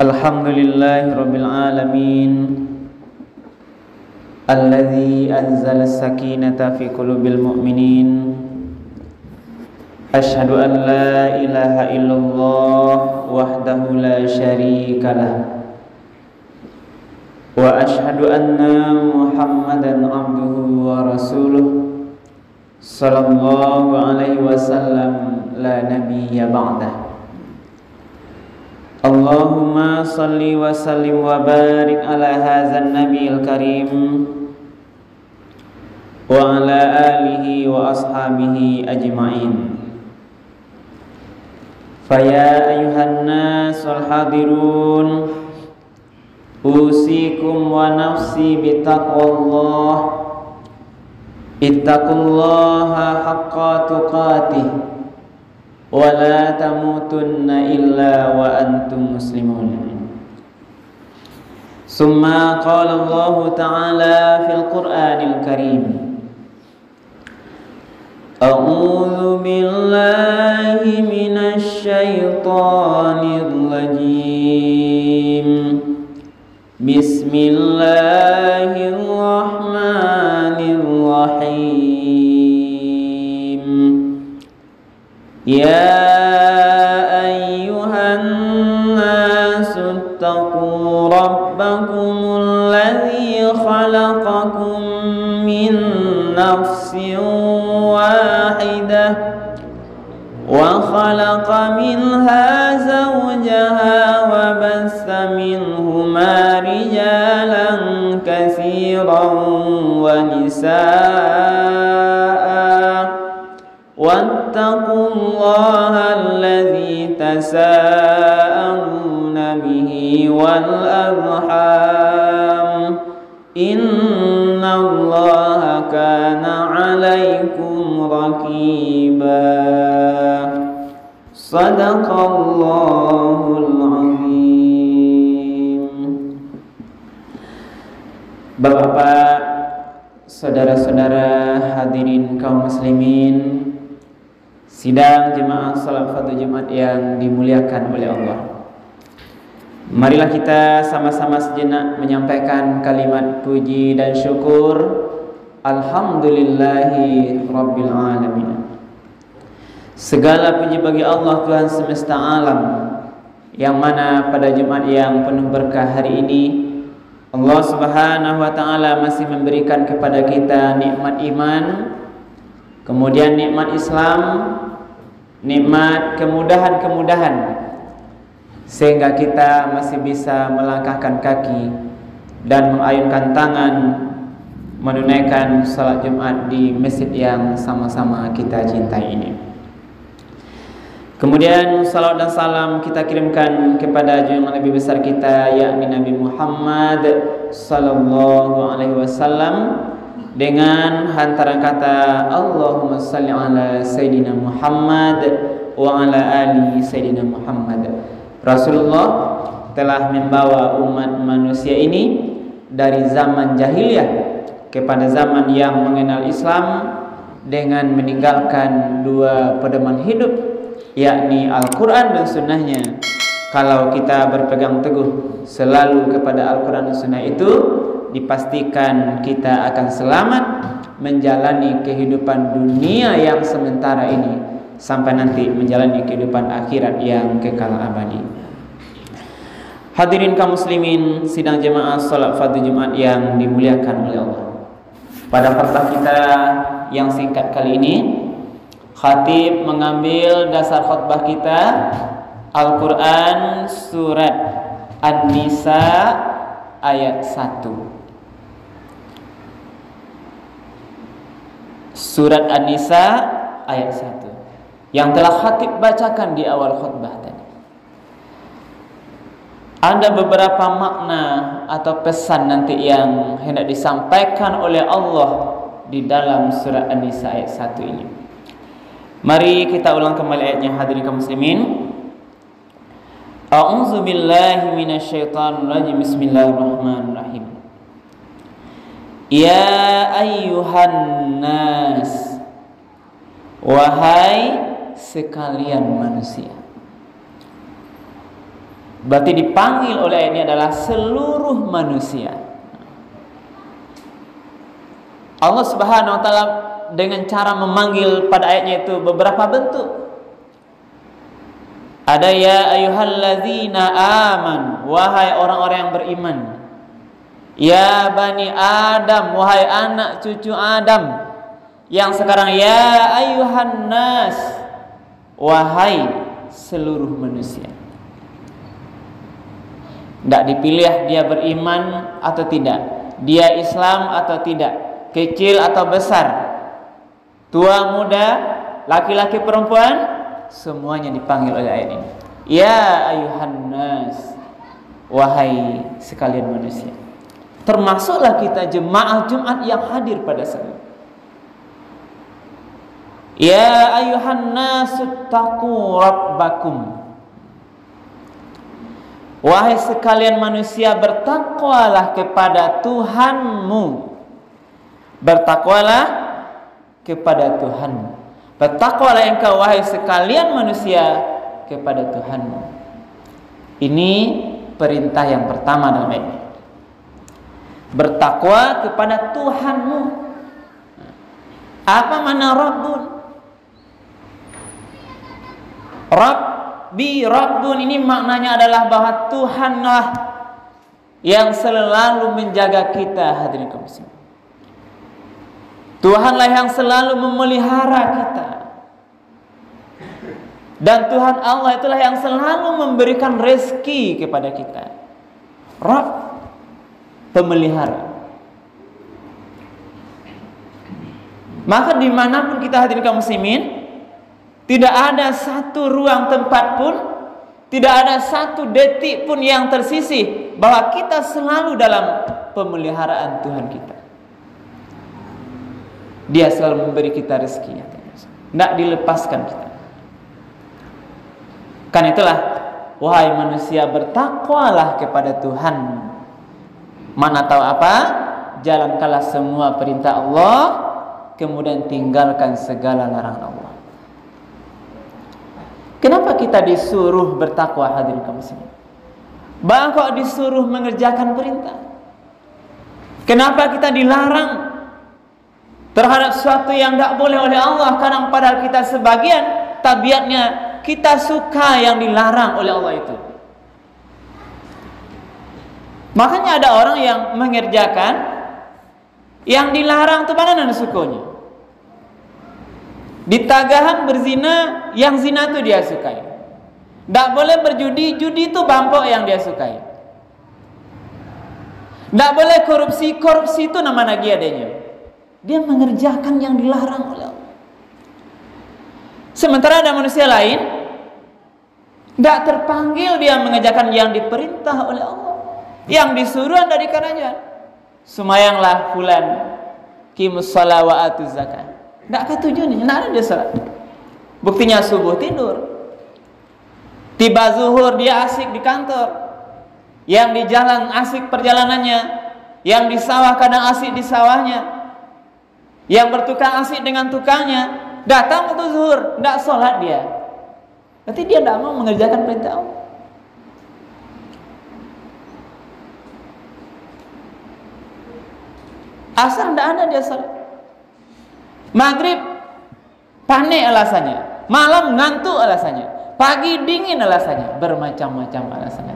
Alhamdulillahirabbil alamin. Alladzi anzala as-sakinata fi qulubil mu'minin. Asyhadu an la ilaha illallah wahdahu la syarikalah. Wa asyhadu anna Muhammadan abduhu wa rasuluh. Sallallahu alaihi wasallam la nabiyya ba'dah. Allahumma salli wa sallim wa barik ala hadzal nabiyil karim wa ala alihi wa ashabihi ajma'in. Faya ayuhan nasul hadirun, usikum wa nafsi bitaqwallah. Ittaqullaha haqqa tuqatih wa la tamutunna illa wa antum muslimun. Summa qala Allah ta'ala fil Qur'anil Karim, A'udzu billahi minasy syaithanir rajim. Bismillahirrahmanirrahim. Ya ayyuhan nasu taqu rabbakumul ladzi khalaqakum min nafsin wahidah wa khalaqa minha zawjaha wa bassa minhuma rijalan katsiran wa nisaa. Wattaqullaha alladzi tasaaluna bihi wal arham. Innallaha kana 'alaikum raqiba. Shadaqallahul 'azim. Bapak-bapak, saudara-saudara hadirin kaum muslimin, sidang jemaah salat fardu Jumat yang dimuliakan oleh Allah. Marilah kita sama-sama sejenak menyampaikan kalimat puji dan syukur. Alhamdulillahi rabbil alamin. Segala puji bagi Allah, Tuhan semesta alam, yang mana pada Jumat yang penuh berkah hari ini Allah Subhanahu wa ta'ala masih memberikan kepada kita nikmat iman, kemudian nikmat Islam, nikmat kemudahan-kemudahan, sehingga kita masih bisa melangkahkan kaki dan mengayunkan tangan menunaikan salat Jumat di masjid yang sama-sama kita cintai ini. Kemudian salawat dan salam kita kirimkan kepada junjungan Nabi besar kita, yakni Nabi Muhammad sallallahu alaihi wasallam, dengan hantaran kata Allahumma salli ala Sayyidina Muhammad wa ala ali Sayyidina Muhammad. Rasulullah telah membawa umat manusia ini dari zaman jahiliyah kepada zaman yang mengenal Islam dengan meninggalkan dua pedoman hidup, yakni Al-Quran dan Sunnahnya. Kalau kita berpegang teguh selalu kepada Al-Quran dan Sunnah itu, dipastikan kita akan selamat menjalani kehidupan dunia yang sementara ini sampai nanti menjalani kehidupan akhirat yang kekal abadi. Hadirin kaum muslimin, sidang jemaah salat fardu Jumat yang dimuliakan oleh Allah. Pada khutbah kita yang singkat kali ini, khatib mengambil dasar khutbah kita Al-Quran surat An-Nisa ayat 1. Surat An-Nisa ayat 1 yang telah khatib bacakan di awal khutbah tadi. Ada beberapa makna atau pesan nanti yang hendak disampaikan oleh Allah di dalam surat An-Nisa ayat 1 ini. Mari kita ulang kembali ayatnya, hadirin kaum muslimin. A'udzu billahi minasyaitonir rajim. Bismillahirrahmanirrahim. Ya ayyuhan nas, wahai sekalian manusia. Berarti dipanggil oleh ayat ini adalah seluruh manusia. Allah Subhanahu wa taala dengan cara memanggil pada ayatnya itu beberapa bentuk. Ada ya ayyuhalladzina aman, wahai orang-orang yang beriman. Ya bani Adam, wahai anak cucu Adam. Yang sekarang ya ayyuhan nas, wahai seluruh manusia. Tidak dipilih dia beriman atau tidak, dia Islam atau tidak, kecil atau besar, tua muda, laki-laki perempuan, semuanya dipanggil oleh ayat ini. Ya ayyuhan nas, wahai sekalian manusia. Termasuklah kita jemaah Jumat yang hadir pada saat ini. Ya ayyuhan nasu taqu rabbakum, wahai sekalian manusia, bertakwalah kepada Tuhanmu. Bertakwalah kepada Tuhanmu. Bertakwalah engkau wahai sekalian manusia kepada Tuhanmu. Ini perintah yang pertama dalam ayat ini. Bertakwa kepada Tuhanmu. Apa makna Rabbun? Rabbi, Rabbun ini maknanya adalah bahwa Tuhanlah yang selalu menjaga kita, hadirin kaum muslimin. Tuhanlah yang selalu memelihara kita. Dan Tuhan Allah itulah yang selalu memberikan rezeki kepada kita. Rabb, pemelihara. Maka dimanapun kita hadirin kaum muslimin, tidak ada satu ruang tempat pun, tidak ada satu detik pun yang tersisih bahwa kita selalu dalam pemeliharaan Tuhan kita. Dia selalu memberi kita rezeki, tidak dilepaskan kita. Karena itulah, wahai manusia, bertakwalah kepada Tuhan. Mana tahu apa? Jalankanlah semua perintah Allah, kemudian tinggalkan segala larangan Allah. Kenapa kita disuruh bertakwa, hadirin kaum muslimin? Bahkan kok disuruh mengerjakan perintah? Kenapa kita dilarang terhadap sesuatu yang tidak boleh oleh Allah? Kadang padahal kita sebagian tabiatnya kita suka yang dilarang oleh Allah itu. Makanya ada orang yang mengerjakan yang dilarang itu mana sukanya. Di tagahan berzina, yang zina itu dia sukai. Tak boleh berjudi, judi itu bampok yang dia sukai. Tak boleh korupsi, korupsi itu nama lagi adanya. Dia mengerjakan yang dilarang oleh Allah. Sementara ada manusia lain, tak terpanggil dia mengerjakan yang diperintah oleh Allah. Yang disuruh dari kerajaan. Sumayanglah fulan, qimus shalah wa atuz zakat. Tak ada tujuannya, tak ada dia salat. Buktinya subuh tidur, tiba zuhur dia asik di kantor, yang di jalan asik perjalanannya, yang di sawah kadang asik di sawahnya, yang bertukang asik dengan tukangnya. Datang waktu zuhur, tak salat dia. Berarti dia tak mau mengerjakan perintah Allah. Asar tak ada dia salat. Maghrib panik alasannya, malam ngantuk alasannya, pagi dingin alasannya, bermacam-macam alasannya.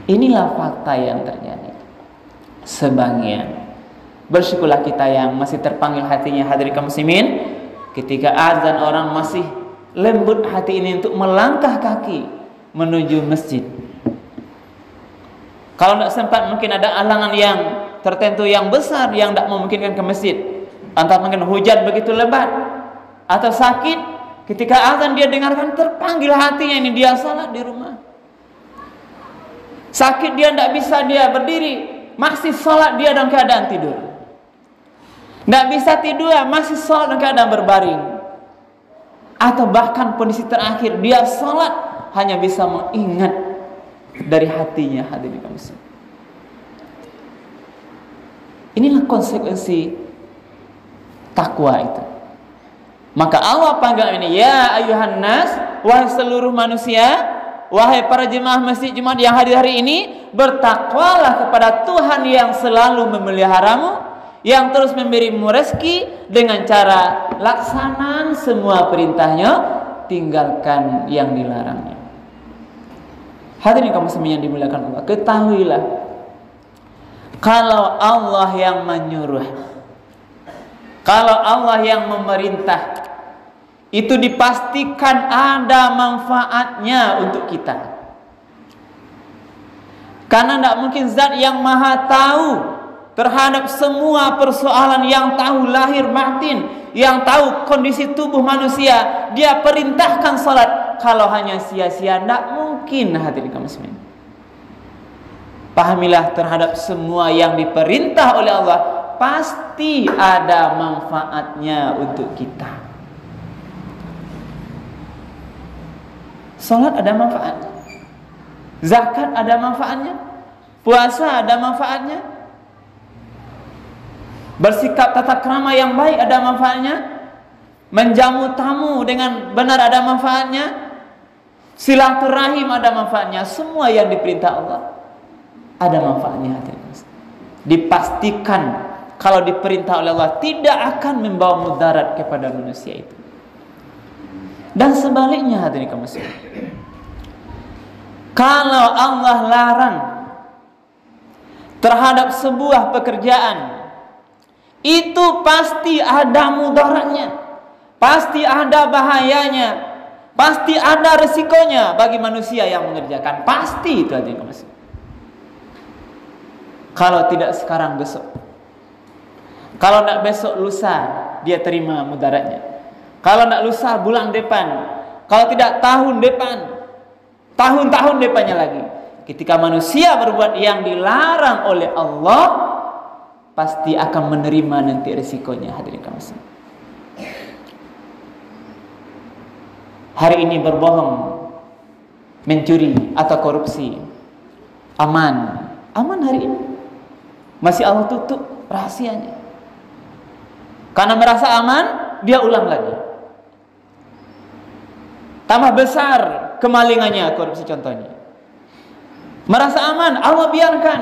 Inilah fakta yang terjadi. Sebagian, bersyukurlah kita yang masih terpanggil hatinya, hadirin kaum muslimin, ketika azan orang masih lembut hati ini untuk melangkah kaki menuju masjid. Kalau tidak sempat, mungkin ada halangan yang tertentu yang besar yang tidak memungkinkan ke masjid. Entah mungkin hujan begitu lebat atau sakit, ketika azan dia dengarkan, terpanggil hatinya ini, dia salat di rumah. Sakit dia tidak bisa dia berdiri, masih salat dia dalam keadaan tidur. Tidak bisa tidur, masih salat dalam keadaan berbaring. Atau bahkan kondisi terakhir dia salat hanya bisa mengingat dari hatinya, hadirin kaum muslimin. Inilah konsekuensi takwa itu. Maka Allah panggil ini, ya ayyuhan nas, wahai seluruh manusia, wahai para jemaah masjid Jumat yang hadir hari ini, bertakwalah kepada Tuhan yang selalu memeliharamu, yang terus memberimu rezeki dengan cara laksanakan semua perintahnya, tinggalkan yang dilarangnya. Hadirin kaum muslimin yang dimuliakan Allah, ketahuilah kalau Allah yang menyuruh, kalau Allah yang memerintah, itu dipastikan ada manfaatnya untuk kita. Karena tidak mungkin zat yang maha tahu terhadap semua persoalan, yang tahu lahir batin, yang tahu kondisi tubuh manusia, dia perintahkan salat kalau hanya sia-sia, tidak mungkin. Hadirin kaum muslimin, pahamilah terhadap semua yang diperintah oleh Allah pasti ada manfaatnya untuk kita. Salat ada manfaatnya, zakat ada manfaatnya, puasa ada manfaatnya, bersikap tata krama yang baik ada manfaatnya, menjamu tamu dengan benar ada manfaatnya, silaturahim ada manfaatnya. Semua yang diperintah Allah ada manfaatnya. Dipastikan kalau diperintah oleh Allah tidak akan membawa mudarat kepada manusia itu. Dan sebaliknya, hadirin kaum muslimin, kalau Allah larang terhadap sebuah pekerjaan, itu pasti ada mudaratnya, pasti ada bahayanya, pasti ada resikonya bagi manusia yang mengerjakan. Pasti itu, hadirin kaum muslimin. Kalau tidak sekarang, besok. Kalau tidak besok, lusa dia terima mudaratnya. Kalau tidak lusa, bulan depan. Kalau tidak, tahun depan. Tahun-tahun depannya lagi. Ketika manusia berbuat yang dilarang oleh Allah, pasti akan menerima nanti risikonya. Hadirin kaum muslimin, hari ini berbohong, mencuri atau korupsi, aman hari ini. Masih Allah tutup rahasianya. Karena merasa aman, dia ulang lagi. Tambah besar kemalingannya, korupsi contohnya. Merasa aman, Allah biarkan.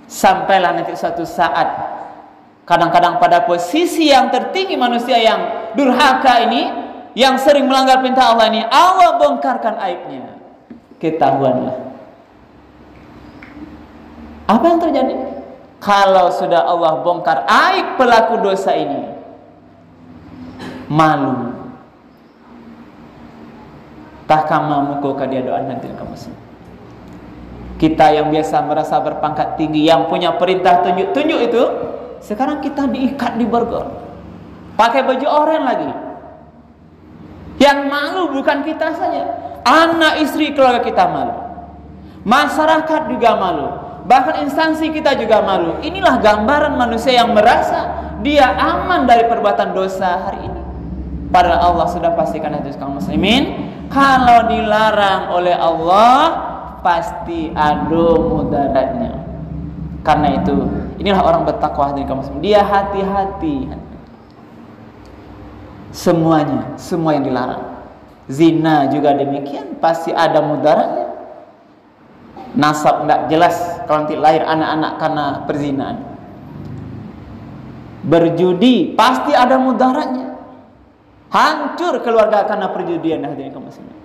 Sampailah nanti suatu saat, kadang-kadang pada posisi yang tertinggi manusia yang durhaka ini, yang sering melanggar perintah Allah ini, Allah bongkarkan aibnya. Ketahuanlah. Apa yang terjadi? Kalau sudah Allah bongkar aib pelaku dosa ini, malu. Tahkama mukul kadia doa nanti kamu. Kita yang biasa merasa berpangkat tinggi, yang punya perintah tunjuk-tunjuk itu, sekarang kita diikat di borgol, pakai baju oranye lagi. Yang malu bukan kita saja, anak istri keluarga kita malu, masyarakat juga malu, bahkan instansi kita juga malu. Inilah gambaran manusia yang merasa dia aman dari perbuatan dosa hari ini. Padahal Allah sudah pastikan hadis kaum muslimin, kalau dilarang oleh Allah pasti ada mudaratnya. Karena itu, inilah orang bertakwa hadirin kaum muslimin. Dia hati-hati. Semuanya, semua yang dilarang. Zina juga demikian, pasti ada mudaratnya. Nasab tidak jelas kalau nanti lahir anak-anak karena perzinahan. Berjudi pasti ada mudaratnya. Hancur keluarga karena perjudian. Hadirin kaum muslimin,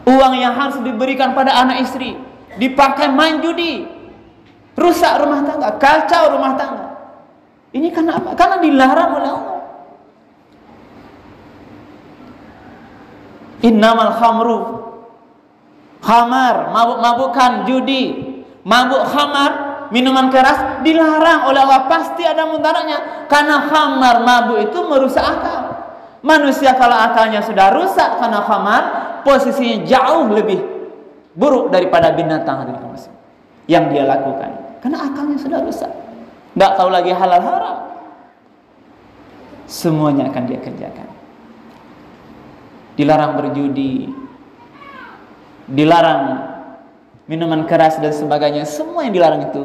uang yang harus diberikan pada anak istri dipakai main judi, rusak rumah tangga, kacau rumah tangga. Ini karena apa? Karena dilarang oleh Allah. Innamal khamru, khamar, mabuk-mabukan, judi, mabuk khamar, minuman keras dilarang oleh Allah, pasti ada mudaratnya. Karena khamar, mabuk itu merusak akal. Manusia kalau akalnya sudah rusak karena khamar, posisinya jauh lebih buruk daripada binatang yang dia lakukan. Karena akalnya sudah rusak, tidak tahu lagi halal haram. Semuanya akan dia kerjakan. Dilarang berjudi, dilarang minuman keras dan sebagainya. Semua yang dilarang itu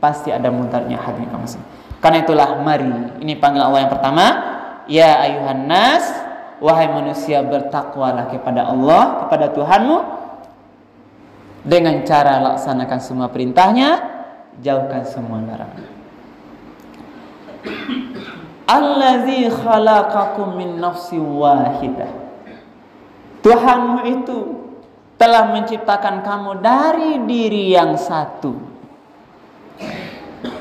pasti ada mudaratnya. Hadirin kaum muslimin, karena itulah mari, ini panggilan Allah yang pertama, ya ayuhan nas wahai manusia, bertakwalah kepada Allah, kepada Tuhanmu, dengan cara laksanakan semua perintahnya, jauhkan semua larangan. Allazi khalaqakum min nafsin wahidah. Tuhanmu itu telah menciptakan kamu dari diri yang satu.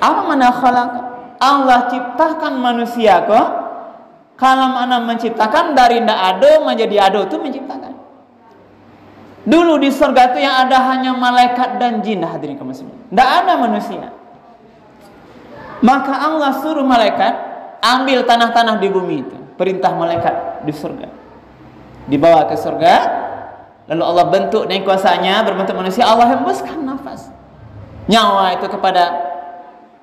Apa mana khalaq? Allah ciptakan manusia kok. Kalau mana menciptakan dari ndak ada menjadi ada itu menciptakan. Dulu di surga itu yang ada hanya malaikat dan jin, hadirin kaum muslimin. Ndak ada manusia. Maka Allah suruh malaikat ambil tanah-tanah di bumi itu. Perintah malaikat di surga. Dibawa ke surga. Lalu Allah bentuk dengan kuasanya berbentuk manusia. Allah hembuskan nafas nyawa itu kepada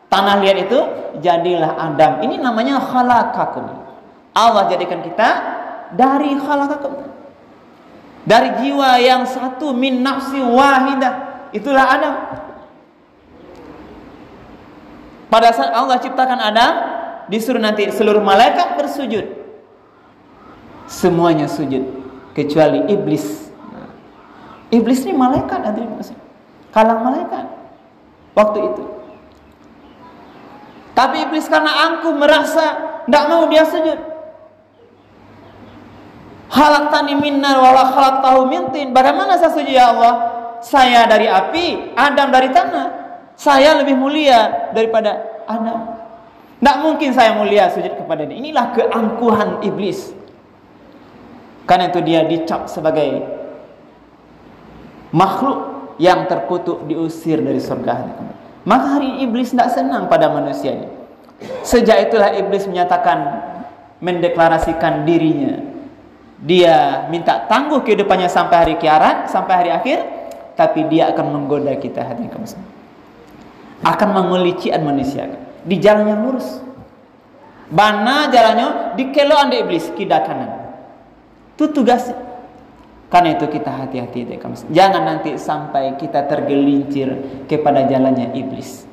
tanah liat itu. Jadilah Adam. Ini namanya khalaqakum. Allah jadikan kita dari khalaqakum, dari jiwa yang satu, min nafsi wahidah. Itulah Adam. Pada saat Allah ciptakan Adam, disuruh nanti seluruh malaikat bersujud. Semuanya sujud kecuali iblis. Iblis ini malaikat, kalang malaikat waktu itu. Tapi iblis karena angkuh merasa tidak mau dia sujud. Khalaqtani min nar wa khalaqtahu min tin. Bagaimana saya sujud ya Allah? Saya dari api, Adam dari tanah. Saya lebih mulia daripada Adam. Tidak mungkin saya mulia sujud kepada dia. Inilah keangkuhan iblis. Karena itu dia dicap sebagai makhluk yang terkutuk, diusir dari surga. Maka hari iblis tidak senang pada manusianya. Sejak itulah iblis menyatakan, mendeklarasikan dirinya. Dia minta tangguh kehidupannya sampai hari kiamat, sampai hari akhir. Tapi dia akan menggoda kita, hadirin kaum muslimin. Akan mengelician manusia di jalan yang lurus. Bana jalannya dikeloan di iblis, kida kanan. Itu tugasnya. Karena itu kita hati-hati deh, jangan nanti sampai kita tergelincir kepada jalannya iblis.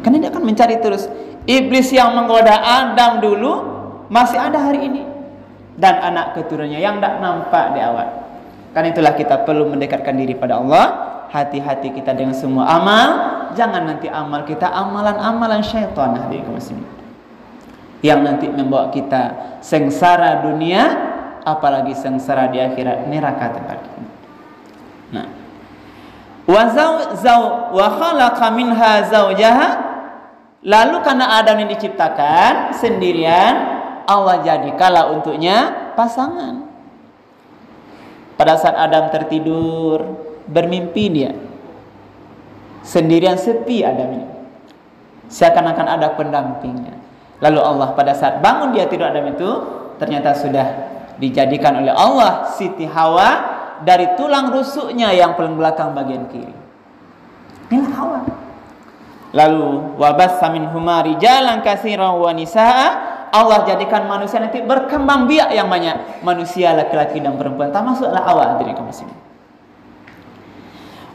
Karena dia akan mencari terus. Iblis yang menggoda Adam dulu masih ada hari ini, dan anak keturunannya yang tidak nampak di awal. Karena itulah kita perlu mendekatkan diri pada Allah. Hati-hati kita dengan semua amal. Jangan nanti amal kita amalan-amalan syaitan, hadirin kaum muslimin, yang nanti membawa kita sengsara dunia, apalagi sengsara di akhirat, neraka tempat. Nah, wa khalaqa minha zawjaha. Lalu karena Adam yang diciptakan sendirian, Allah jadikanlah untuknya pasangan. Pada saat Adam tertidur, bermimpi dia sendirian, sepi Adam ini, seakan-akan ada pendampingnya. Lalu Allah pada saat bangun dia tidur Adam itu, ternyata sudah dijadikan oleh Allah Siti Hawa dari tulang rusuknya yang paling belakang bagian kiri. Inilah Hawa. Lalu wabassa minhuma rijalan katsiran wa nisaa. Allah jadikan manusia nanti berkembang biak yang banyak, manusia laki-laki dan perempuan, termasuklah Hawa, hadirin kaum muslimin.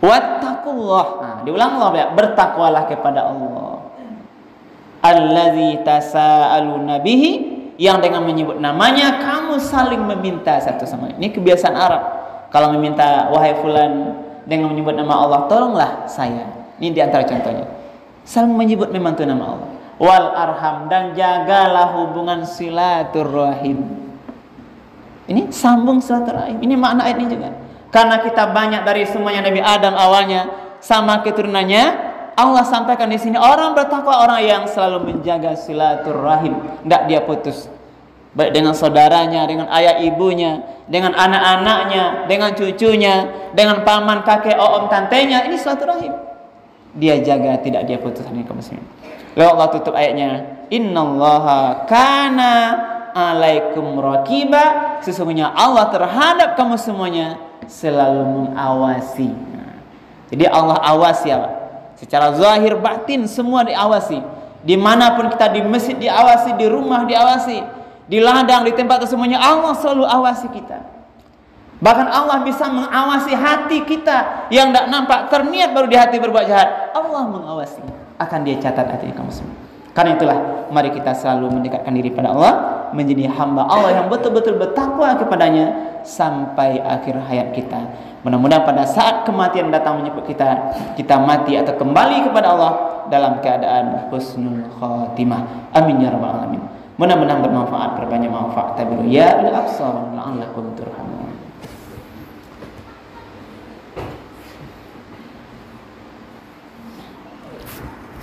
Wattaqullah. Nah, diulang Allah, bertakwalah kepada Allah. Allazi tasaaluna bihi, yang dengan menyebut namanya kamu saling meminta satu sama lain. Ini kebiasaan Arab. Kalau meminta, wahai fulan, dengan menyebut nama Allah, tolonglah saya. Ini diantara contohnya. Saling menyebut memang itu nama Allah. Wal arham, dan jagalah hubungan silaturahim. Ini sambung silaturahim. Ini makna ayat ini juga. Karena kita banyak dari semuanya Nabi Adam awalnya sama keturunannya, Allah sampaikan di sini orang bertakwa orang yang selalu menjaga silaturahim, tidak dia putus, baik dengan saudaranya, dengan ayah ibunya, dengan anak-anaknya, dengan cucunya, dengan paman, kakek, om, tantenya. Ini silaturahim dia jaga, tidak dia putus. Ini kaum muslimin. Lalu Allah tutup ayatnya, innallaha kana alaikum raqiba. Sesungguhnya Allah terhadap kamu semuanya selalu mengawasi. Jadi Allah awasi ya, secara zahir batin semua diawasi. Dimanapun kita, di masjid diawasi, di rumah diawasi, di ladang, di tempat semuanya Allah selalu awasi kita. Bahkan Allah bisa mengawasi hati kita yang tidak nampak, terniat baru di hati berbuat jahat, Allah mengawasi, akan dia catat hati kamu semua. Karena itulah mari kita selalu mendekatkan diri pada Allah. menjadi hamba Allah yang betul-betul bertakwa kepadanya sampai akhir hayat kita. Mudah-mudahan pada saat kematian datang menyebut kita, kita mati atau kembali kepada Allah dalam keadaan husnul khatimah. Amin ya rabbal alamin. Mudah-mudahan bermanfaat, berbanyak manfaat. Tabiru ya bil absar la'allakum turhamun.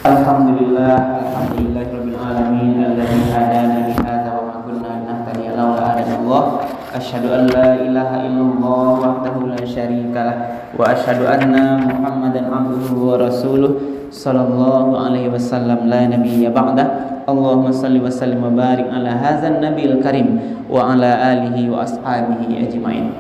Alhamdulillahirabbil alamin alladzi hadana li hadza wa ma kunna linahtadiya laula an Allah. Asyhadu an la ilaha illallah wahdahu la syarikalah wa asyhadu anna Muhammadan abduhu wa rasuluh sallallahu alaihi wasallam la nabiyya ba'da. Allahumma salli wa sallim wa barik ala hadzal nabiyil karim wa ala alihi wa ashabihi ajmain.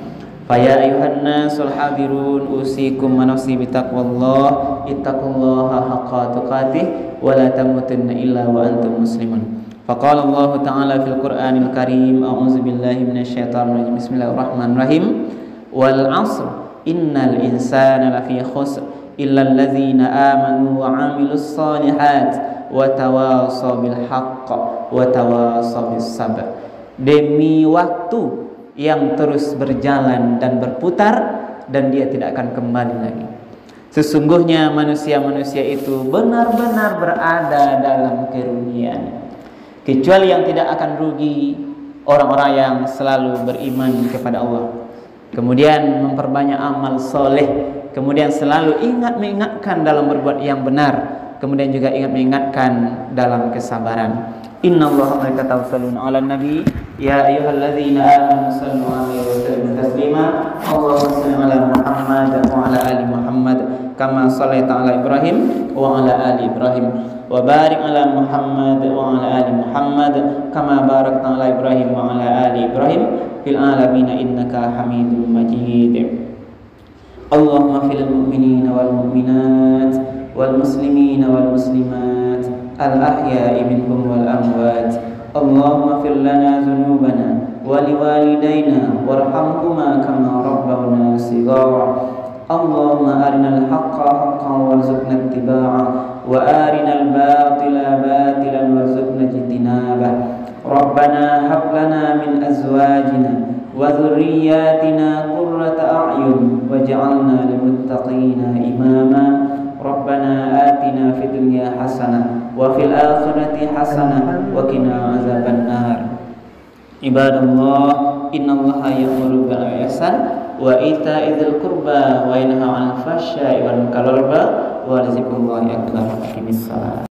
Faya ayuhan nasul hadirun usikum wa nafsi bitaqwallah ittaqullaha haqqa tuqatih wa la tamutunna illa wa antum muslimun. Faqala Allah ta'ala fil Qur'anil Karim a'udzu billahi minasyaitonir rajim. Bismillahirrahmanirrahim. Wal 'asr innal insana lafi khusr illa alladzina amanu wa 'amilus shalihat wa tawasaw bil haqq wa tawasaw bis sabr. Demi waktu yang terus berjalan dan berputar dan dia tidak akan kembali lagi. Sesungguhnya manusia-manusia itu benar-benar berada dalam kerugian. Kecuali yang tidak akan rugi orang-orang yang selalu beriman kepada Allah, kemudian memperbanyak amal soleh, kemudian selalu mengingatkan dalam berbuat yang benar, kemudian juga ingat mengingatkan dalam kesabaran. Innallaha wa malaikatahu yusholluna 'alan nabi ya ayyuhalladzina amanu shallu 'alaihi wa sallimu taslima. Allahumma shalli 'ala Muhammad wa 'ala ali Muhammad kama shallaita 'ala Ibrahim wa 'ala ali Ibrahim wa barik 'ala Muhammad wa 'ala ali Muhammad kama barakta 'ala Ibrahim wa 'ala ali Ibrahim fil alamin innaka Hamidum Majid. Allahumma fil mu'minina wal mu'minat wal muslimina wal muslimat al-ahya'i minhum wal amwat. Allahumma fir lana dhunubana wa liwalidayna warhamhuma kama rabbawna shighara. Allahumma arinal haqqa haqqan warzuqna ittiba'ah wa arinal batila batilan warzuqna ijtinabah. Rabbana hab lana min azwajina wa dhurriyyatina qurrata a'yun waj'alna lil muttaqina imama. Rabbana atina fid dunya hasanah wa fil akhirati hasanah wa qina azabannar. Ibadallah, innallaha ya'muru bil ihsan wa ita'i dzil qurba wa yanha 'anil fahsya'i wal munkari wa la dzikrullahi akbar. Aqimissalah.